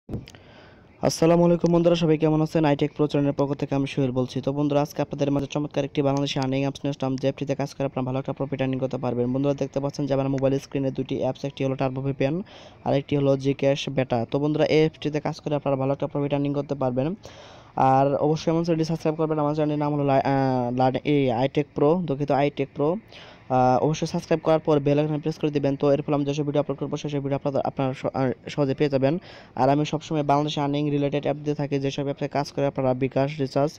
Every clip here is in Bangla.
আসসালামু আলাইকুম বন্ধুরা, সবাই কেমন আছেন? আইটেক প্রো চ্যানেলের পক্ষ থেকে আমি সোহেল বলছি। তো বন্ধুরা, আজকে আপনাদের মাঝে চমৎকার একটি বাংলাদেশি আর্নিং অ্যাপস নিয়ে আসলাম, যে অ্যাপটিতে কাজ করে আপনারা ভালো একটা প্রফিট আর্নিং করতে পারবেন। বন্ধুরা, দেখতে পাচ্ছেন যে আমার মোবাইল স্ক্রিনে দুটি অ্যাপস, একটি হলো টার্বো ভিপিএন আর একটি হলো জিক্যাশ বেটা। তো বন্ধুরা, এই অ্যাপটিতে কাজ করে আপনারা ভালো একটা প্রফিট আর্নিং করতে পারবেন। আর অবশ্যই আমার চ্যানেলটি সাবস্ক্রাইব করবেন। আমার চ্যানেলের নাম হলো আইটেক প্রো, দুঃখিত, আইটেক প্রো। অবশ্যই সাবস্ক্রাইব করার পর বেল আইকনে প্রেস করে দিবেন। তো এর ফলে আমি যেসব ভিডিও আপলোড করবো সেসব ভিডিও আপনারা সহজে পেয়ে যাবেন। আর আমি সবসময় বাংলাদেশে আর্নিং রিলেটেড অ্যাপ দিয়ে থাকি, যেসব অ্যাপে কাজ করে আপনারা বিকাশ, রিচার্জ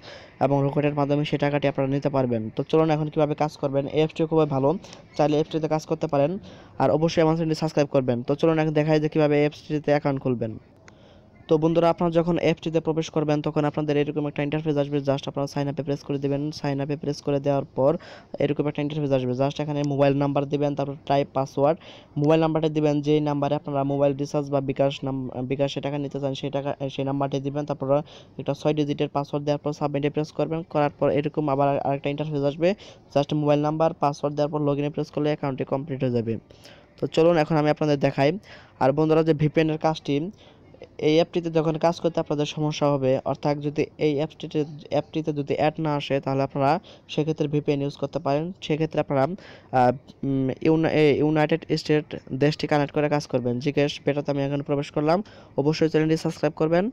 এবং রকেটের মাধ্যমে সেই টাকাটি আপনারা নিতে পারবেন। তো চলুন এখন কীভাবে কাজ করবেন। এই অ্যাপটি খুবই ভালো, চাইলে অ্যাপটিতে কাজ করতে পারেন। আর অবশ্যই আমার চ্যানেলটি সাবস্ক্রাইব করবেন। তো চলুন এখন দেখাই যে কীভাবে অ্যাপসটিতে অ্যাকাউন্ট খুলবেন। তো বন্ধুরা, আপনারা যখন অ্যাপটিতে প্রবেশ করবেন তখন আপনাদের এরকম একটা ইন্টারফেস আসবে। জাস্ট আপনারা সাইন আপে প্রেস করে দেবেন। সাইন আপে প্রেস করে দেওয়ার পর এরকম একটা ইন্টারফেস আসবে। জাস্ট এখানে মোবাইল নাম্বার দিবেন, তারপর টাইপ পাসওয়ার্ড। মোবাইল নাম্বারটা দিবেন যেই নাম্বারে আপনারা মোবাইল রিচার্জ বা বিকাশে টাকা নিতে চান সেই নাম্বারটি দিবেন। তারপর একটা 6 ডিজিটের পাসওয়ার্ড দেওয়ার পর সাবমিটে প্রেস করবেন। করার পর এরকম আবার আরেকটা ইন্টারফেস আসবে। জাস্ট মোবাইল নাম্বার, পাসওয়ার্ড দেওয়ার পর লগইনে প্রেস করলে অ্যাকাউন্টটি কমপ্লিট হয়ে যাবে। তো চলুন এখন আমি আপনাদের দেখাই। আর বন্ধুরা, যে ভিপিএনের কাজটি, এই অ্যাপটিতে যখন কাজ করতে আপনাদের সমস্যা হবে, অর্থাৎ যদি এই অ্যাপটিতে যদি অ্যাড না আসে, তাহলে আপনারা সেক্ষেত্রে ভিপিএন ইউজ করতে পারেন। সেক্ষেত্রে আপনারা ইউনাইটেড স্টেট দেশটি কানেক্ট করে কাজ করবেন। জিজ্ঞেস বেটাতে আমি এখন প্রবেশ করলাম। অবশ্যই চ্যানেলটি সাবস্ক্রাইব করবেন।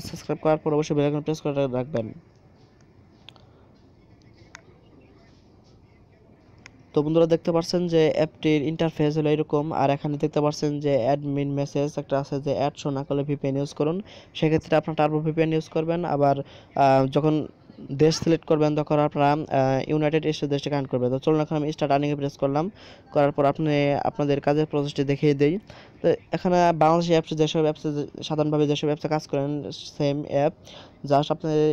সাবস্ক্রাইব করার পর অবশ্যই বেল আইকন প্রেস করে রাখবেন। তো বন্ধুরা, দেখতে পাচ্ছেন যে অ্যাপটির ইন্টারফেস হলো এরকম। আর এখানে দেখতে পাচ্ছেন যে অ্যাডমিন মেসেজ একটা আছে, যে অ্যাড শো না করলে ভিপিএন ইউজ করুন। সেক্ষেত্রে আপনার টার্বো ভিপিএন ইউজ করবেন। আবার যখন দেশ সিলেক্ট করবেন তখন আপনারা ইউনাইটেড স্টেট দেশটি কানেক্ট করবেন। তো চলুন এখন আমি স্টার্ট আর্নিংয়ে প্রেস করলাম। করার পর আপনাদের কাজের প্রসেসটি দেখিয়ে দিই। তো এখানে বাংলাদেশি অ্যাপস, যেসব অ্যাপসে সাধারণভাবে যেসব অ্যাপসে কাজ করেন, সেম অ্যাপ। জাস্ট আপনাদের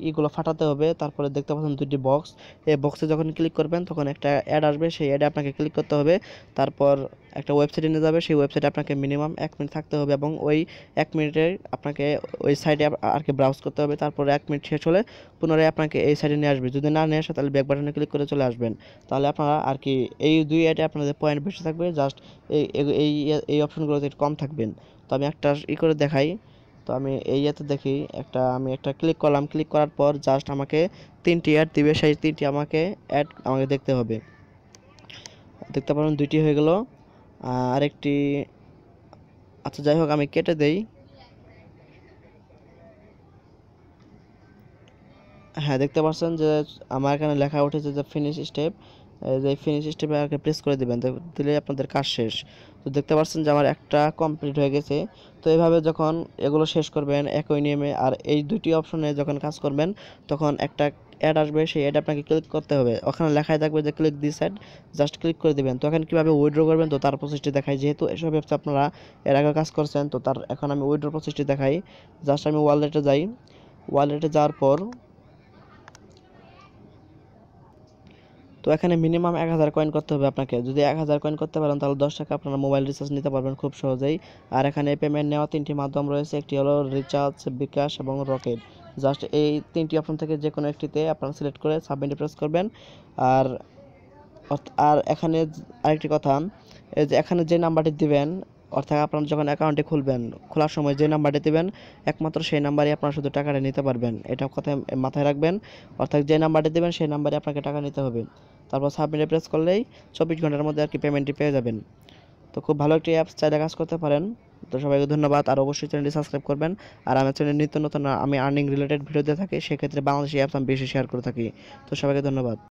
এইগুলো ফাটাতে হবে। তারপরে দেখতে পাচ্ছেন দুটি বক্স। এই বক্সে যখন ক্লিক করবেন তখন একটা অ্যাড আসবে, সেই অ্যাডে আপনাকে ক্লিক করতে হবে। তারপর একটা ওয়েবসাইটে নিয়ে যাবে। সেই ওয়েবসাইটে আপনাকে মিনিমাম 1 মিনিট থাকতে হবে এবং ওই 1 মিনিটে আপনাকে ওই সাইটে আর কি ব্রাউজ করতে হবে। তারপরে 1 মিনিট শেষ হলে পুনরায় আপনাকে এই সাইটে নিয়ে আসবে। যদি না নিয়ে আসে তাহলে ব্যাক বাটনে ক্লিক করে চলে আসবেন। তাহলে আপনারা আর কি এই দুই অ্যাডে আপনাদের পয়েন্ট বেশি থাকবে, জাস্ট এই এই এই অপশনগুলোতে কম থাকবেন। তো আমি একটা করে দেখাই। তো আমি এই ইয়েতে দেখি, আমি একটা ক্লিক করলাম। ক্লিক করার পর জাস্ট আমাকে 3টি অ্যাড দিবে, সেই 3টি অ্যাড আমাকে দেখতে হবে। দেখতে পারেন 2টি হয়ে গেল। আরেকটি, আচ্ছা যাই হোক, আমি কেটে দেই। হ্যাঁ, দেখতে পাচ্ছেন যে আমার এখানে লেখা উঠেছে যে ফিনিশ স্টেপ। যে ফিনিশ স্টেপে আর প্রেস করে দিবেন, দিলে আপনাদের কাজ শেষ। তো দেখতে পাচ্ছেন যে আমার একটা কমপ্লিট হয়ে গেছে। তো এইভাবে যখন এগুলো শেষ করবেন একই নিয়মে, আর এই 2টি অপশনে যখন কাজ করবেন তখন একটা অ্যাড আসবে, সেই অ্যাড আপনাকে ক্লিক করতে হবে। ওখানে লেখাই থাকবে যে click this ad, just click করে দিবেন। তো এখন কীভাবে উইথড্র করবেন, তো তার প্রসেসটি দেখাই। যেহেতু এসব অ্যাপস আপনারা এর আগে কাজ করছেন, তো এখন আমি উইথড্র প্রসেসটি দেখাই। জাস্ট আমি ওয়ালেটে যাই। ওয়ালেটে যাওয়ার পর তো এখানে মিনিমাম 1000 কয়েন করতে হবে আপনাকে। যদি 1000 কয়েন করতে পারেন তাহলে 10 টাকা আপনারা মোবাইল রিচার্জ নিতে পারবেন খুব সহজেই। আর এখানে পেমেন্ট নেওয়া 3টি মাধ্যম রয়েছে, একটি হলো রিচার্জ, বিকাশ এবং রকেট। জাস্ট এই 3টি অপশন থেকে যে কোনো একটিতে আপনারা সিলেক্ট করে সাবমিটে প্রেস করবেন। আর আর এখানে আরেকটি কথা, এই যে এখানে যে নাম্বারটি দিবেন, অর্থাৎ আপনারা যখন অ্যাকাউন্টটি খুলবেন, খোলার সময় যে নাম্বারটি দিবেন একমাত্র সেই নাম্বারই আপনারা শুধু টাকাটা নিতে পারবেন। এটা কথা মাথায় রাখবেন। অর্থাৎ যে নাম্বারটি দিবেন সেই নাম্বারে আপনাকে টাকা নিতে হবে। তারপর সাবমিটে প্রেস করলেই 24 ঘন্টার মধ্যে আর কি পেমেন্টটি পেয়ে যাবেন। তো খুব ভালো একটি অ্যাপস, চাইলে কাজ করতে পারেন। তো সবাইকে ধন্যবাদ। আর অবশ্যই চ্যানেলটি সাবস্ক্রাইব করবেন। আর আমার চ্যানেলে নিত্য নতুন আমি আর্নিং রিলেটেড ভিডিও দিয়ে থাকি, সেক্ষেত্রে বাংলাদেশি অ্যাপস আমি বেশি শেয়ার করে থাকি। তো সবাইকে ধন্যবাদ।